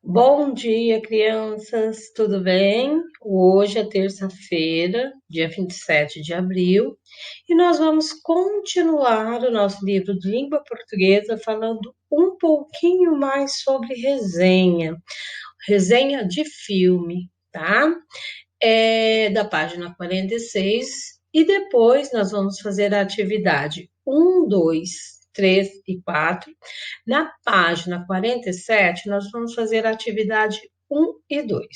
Bom dia, crianças, tudo bem? Hoje é terça-feira, dia 27 de abril, e nós vamos continuar o nosso livro de língua portuguesa falando um pouquinho mais sobre resenha de filme, tá? É da página 46, e depois nós vamos fazer a atividade um, 2, 3 e 4. Na página 47, nós vamos fazer a atividade um e 2.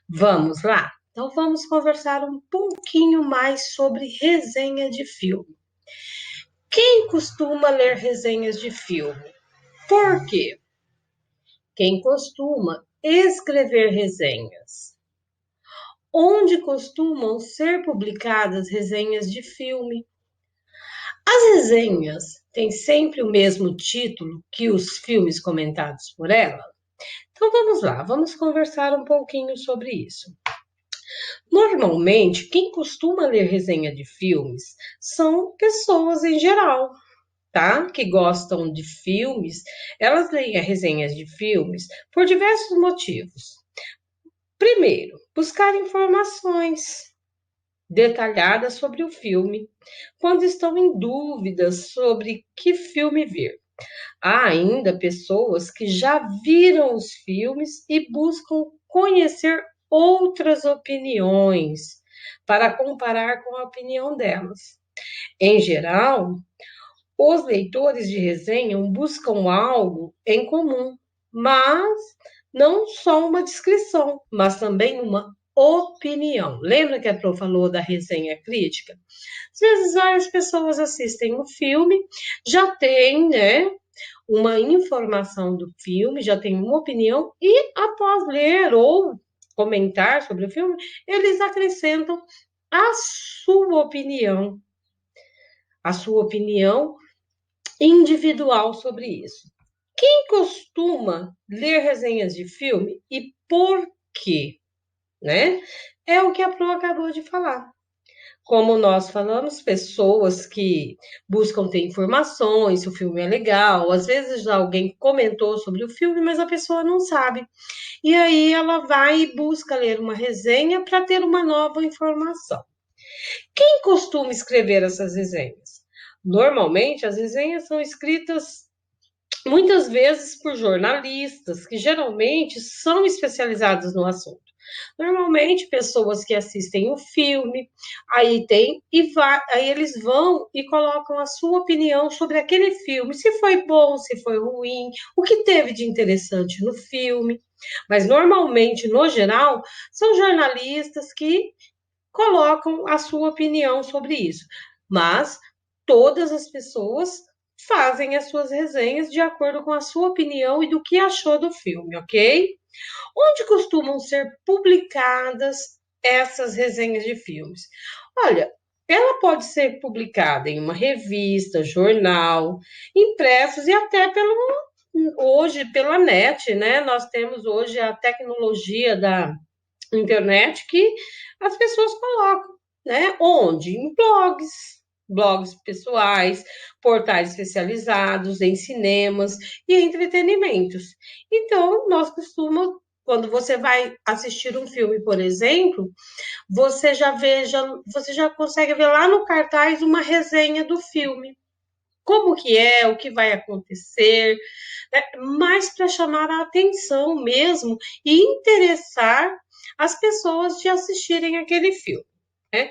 Vamos lá? Então, vamos conversar um pouquinho mais sobre resenha de filme. Quem costuma ler resenhas de filme? Por quê? Quem costuma escrever resenhas? Onde costumam ser publicadas resenhas de filme? As resenhas têm sempre o mesmo título que os filmes comentados por ela? Então vamos lá, vamos conversar um pouquinho sobre isso. Normalmente, quem costuma ler resenha de filmes são pessoas em geral, tá? Que gostam de filmes, elas leem resenhas de filmes por diversos motivos. Primeiro, buscar informações detalhadas sobre o filme, quando estão em dúvidas sobre que filme ver. Há ainda pessoas que já viram os filmes e buscam conhecer outras opiniões para comparar com a opinião delas. Em geral, os leitores de resenha buscam algo em comum, mas não só uma descrição, mas também uma opinião. Lembra que a Pro falou da resenha crítica? Às vezes várias pessoas assistem o filme, já tem, né, uma informação do filme, já tem uma opinião, e após ler ou comentar sobre o filme, eles acrescentam a sua opinião, a sua opinião individual sobre isso. Quem costuma ler resenhas de filme e por quê? Né? É o que a Pro acabou de falar. Como nós falamos, pessoas que buscam ter informações, se o filme é legal, às vezes alguém comentou sobre o filme, mas a pessoa não sabe. E aí ela vai e busca ler uma resenha para ter uma nova informação. Quem costuma escrever essas resenhas? Normalmente, as resenhas são escritas muitas vezes por jornalistas, que geralmente são especializados no assunto. Normalmente, pessoas que assistem o filme, aí eles vão e colocam a sua opinião sobre aquele filme, se foi bom, se foi ruim, o que teve de interessante no filme. Mas normalmente, no geral, são jornalistas que colocam a sua opinião sobre isso. Mas todas as pessoas fazem as suas resenhas de acordo com a sua opinião e do que achou do filme, ok? Onde costumam ser publicadas essas resenhas de filmes? Olha, ela pode ser publicada em uma revista, jornal, impressos e até hoje pela net, né? Nós temos hoje a tecnologia da internet que as pessoas colocam, né? Onde? Em blogs pessoais, portais especializados em cinemas e entretenimentos. Então, nós costumamos, quando você vai assistir um filme, por exemplo, você já consegue ver lá no cartaz uma resenha do filme. Como que é, o que vai acontecer, né? Mais para chamar a atenção mesmo e interessar as pessoas de assistirem aquele filme, né?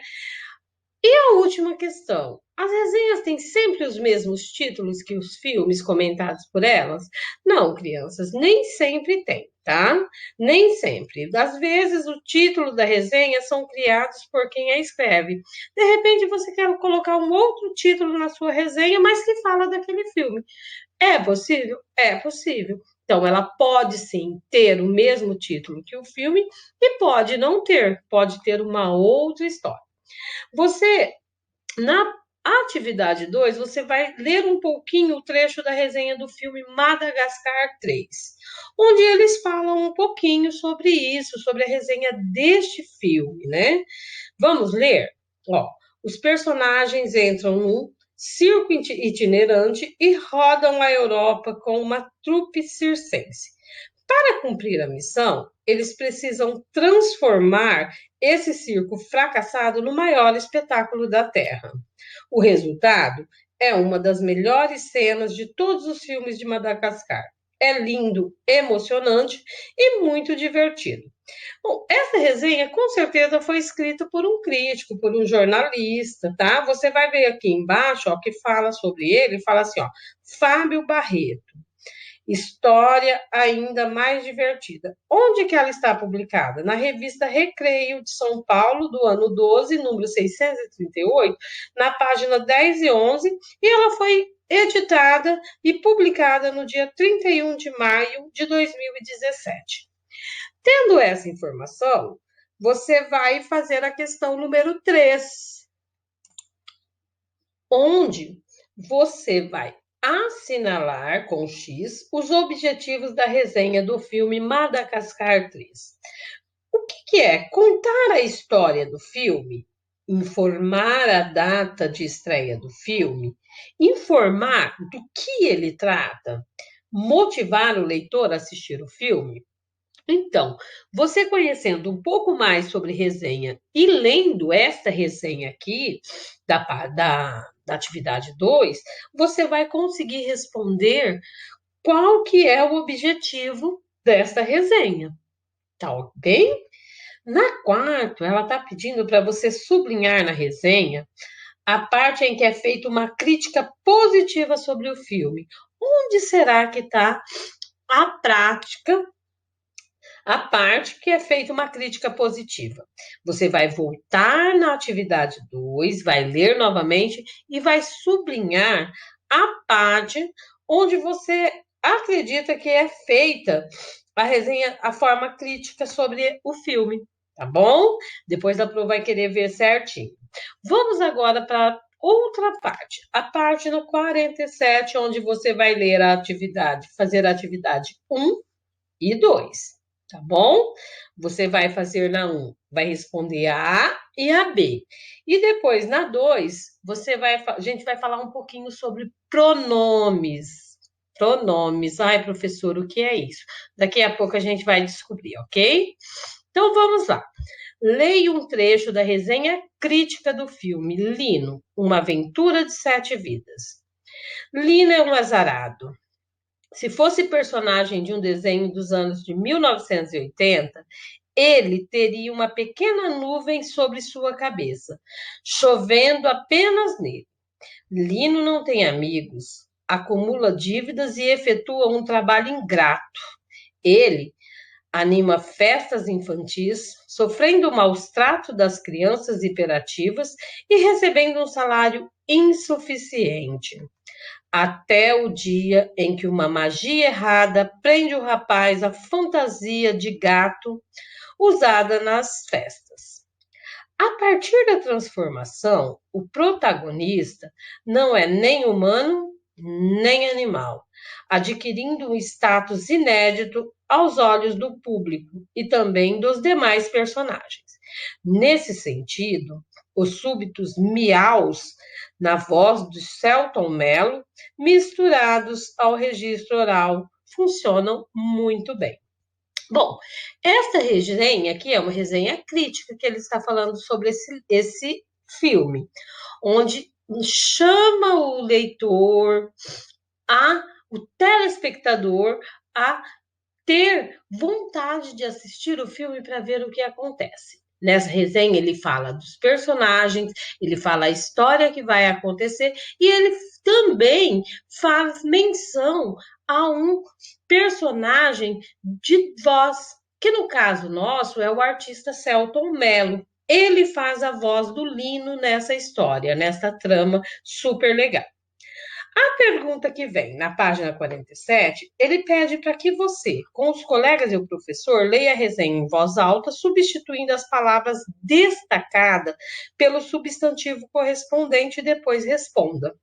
E a última questão: as resenhas têm sempre os mesmos títulos que os filmes comentados por elas? Não, crianças, nem sempre tem, tá? Nem sempre. Às vezes, o título da resenha são criados por quem a escreve. De repente, você quer colocar um outro título na sua resenha, mas que fala daquele filme. É possível? É possível. Então, ela pode sim ter o mesmo título que o filme e pode não ter, pode ter uma outra história. Você, na atividade 2, você vai ler um pouquinho o trecho da resenha do filme Madagascar 3, onde eles falam um pouquinho sobre isso, sobre a resenha deste filme, né? Vamos ler? Ó, os personagens entram num circo itinerante e rodam a Europa com uma trupe circense. Para cumprir a missão, eles precisam transformar esse circo fracassado no maior espetáculo da Terra. O resultado é uma das melhores cenas de todos os filmes de Madagascar. É lindo, emocionante e muito divertido. Bom, essa resenha com certeza foi escrita por um crítico, por um jornalista, tá? Você vai ver aqui embaixo, ó, que fala sobre ele, fala assim, ó, Fábio Barreto. História ainda mais divertida. Onde que ela está publicada? Na revista Recreio de São Paulo, do ano 12, número 638, na página 10 e 11, e ela foi editada e publicada no dia 31 de maio de 2017. Tendo essa informação, você vai fazer a questão número 3, onde você vai assinalar com X os objetivos da resenha do filme Madagascar 3. O que é? Contar a história do filme, informar a data de estreia do filme, informar do que ele trata, motivar o leitor a assistir o filme. Então, você conhecendo um pouco mais sobre resenha e lendo esta resenha aqui, da atividade 2, você vai conseguir responder qual que é o objetivo desta resenha, tá ok? Na quarta, ela está pedindo para você sublinhar na resenha a parte em que é feita uma crítica positiva sobre o filme. Onde será que está a prática, a parte que é feita uma crítica positiva? Você vai voltar na atividade 2, vai ler novamente e vai sublinhar a parte onde você acredita que é feita a resenha, a forma crítica sobre o filme, tá bom? Depois a Pro vai querer ver certinho. Vamos agora para outra parte, a página 47, onde você vai ler a atividade, fazer a atividade 1 e 2, tá bom? Você vai fazer na 1, vai responder a A e a B. E depois, na 2, a gente vai falar um pouquinho sobre pronomes. Pronomes. Ai, professor, o que é isso? Daqui a pouco a gente vai descobrir, ok? Então vamos lá. Leia um trecho da resenha crítica do filme Lino, Uma Aventura de Sete Vidas. Lino é um azarado. Se fosse personagem de um desenho dos anos de 1980, ele teria uma pequena nuvem sobre sua cabeça, chovendo apenas nele. Lino não tem amigos, acumula dívidas e efetua um trabalho ingrato. Ele anima festas infantis, sofrendo o maus trato das crianças hiperativas e recebendo um salário insuficiente. Até o dia em que uma magia errada prende o rapaz à fantasia de gato usada nas festas. A partir da transformação, o protagonista não é nem humano nem animal, adquirindo um status inédito aos olhos do público e também dos demais personagens. Nesse sentido, os súbitos miaus na voz de Selton Mello, misturados ao registro oral, funcionam muito bem. Bom, esta resenha aqui é uma resenha crítica que ele está falando sobre esse filme, onde chama o leitor, o telespectador, a ter vontade de assistir o filme para ver o que acontece. Nessa resenha, ele fala dos personagens, ele fala a história que vai acontecer e ele também faz menção a um personagem de voz, que no caso nosso é o artista Selton Mello. Ele faz a voz do Lino nessa história, nessa trama super legal. A pergunta que vem na página 47, ele pede para que você, com os colegas e o professor, leia a resenha em voz alta, substituindo as palavras destacada pelo substantivo correspondente e depois responda.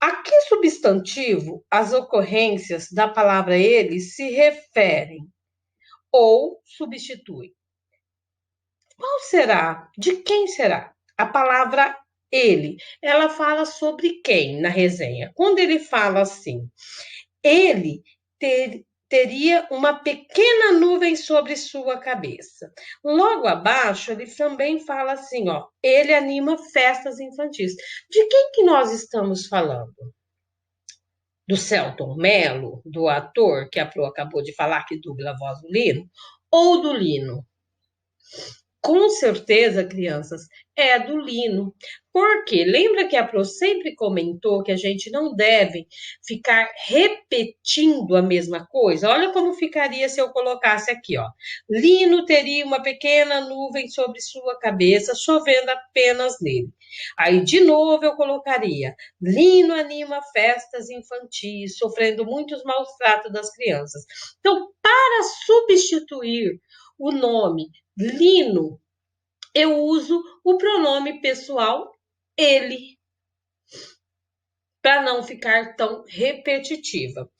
A que substantivo as ocorrências da palavra ele se referem ou substituem? Qual será? De quem será? A palavra ele, ela fala sobre quem na resenha? Quando ele fala assim, ele teria uma pequena nuvem sobre sua cabeça. Logo abaixo, ele também fala assim, ó, ele anima festas infantis. De quem que nós estamos falando? Do Selton Mello, do ator que a Pro acabou de falar que dubla a voz do Lino, ou do Lino? Com certeza, crianças, é do Lino. Porque lembra que a Pro sempre comentou que a gente não deve ficar repetindo a mesma coisa? Olha como ficaria se eu colocasse aqui, ó. Lino teria uma pequena nuvem sobre sua cabeça, chovendo apenas nele. Aí, de novo, eu colocaria: Lino anima festas infantis, sofrendo muitos maus tratos das crianças. Então, para substituir o nome Lino, eu uso o pronome pessoal ele, para não ficar tão repetitiva.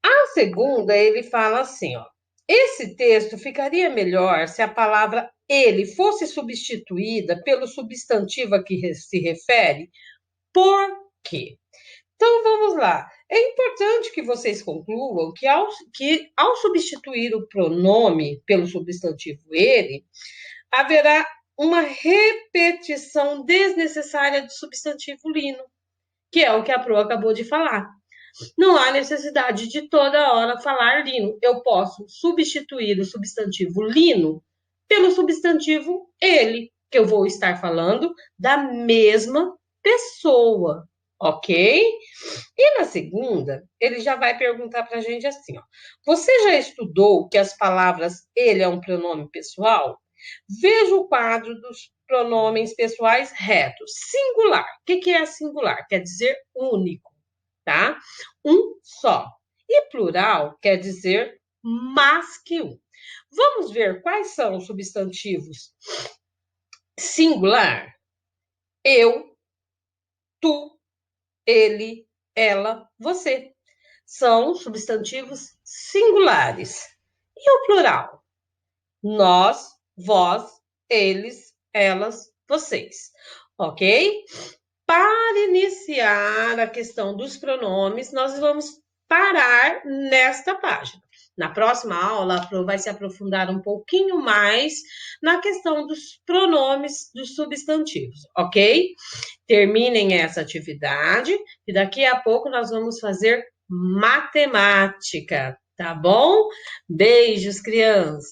A segunda, ele fala assim, ó. Esse texto ficaria melhor se a palavra ele fosse substituída pelo substantivo a que se refere. Por quê? Então vamos lá. É importante que vocês concluam que ao substituir o pronome pelo substantivo ele, haverá uma repetição desnecessária do substantivo lino, que é o que a Pro acabou de falar. Não há necessidade de toda hora falar lino. Eu posso substituir o substantivo lino pelo substantivo ele, que eu vou estar falando da mesma pessoa, ok? E na segunda, ele já vai perguntar para a gente assim, ó. Você já estudou que as palavras ele é um pronome pessoal? Veja o quadro dos pronomes pessoais retos. Singular. O que é singular? Quer dizer único, tá? Um só. E plural quer dizer mais que um. Vamos ver quais são os substantivos singular? Eu, tu, ele, ela, você. São substantivos singulares. E o plural? Nós, vós, eles, elas, vocês. Ok? Para iniciar a questão dos pronomes, nós vamos parar nesta página. Na próxima aula, a Pro vai se aprofundar um pouquinho mais na questão dos pronomes dos substantivos, ok? Terminem essa atividade e daqui a pouco nós vamos fazer matemática, tá bom? Beijos, crianças!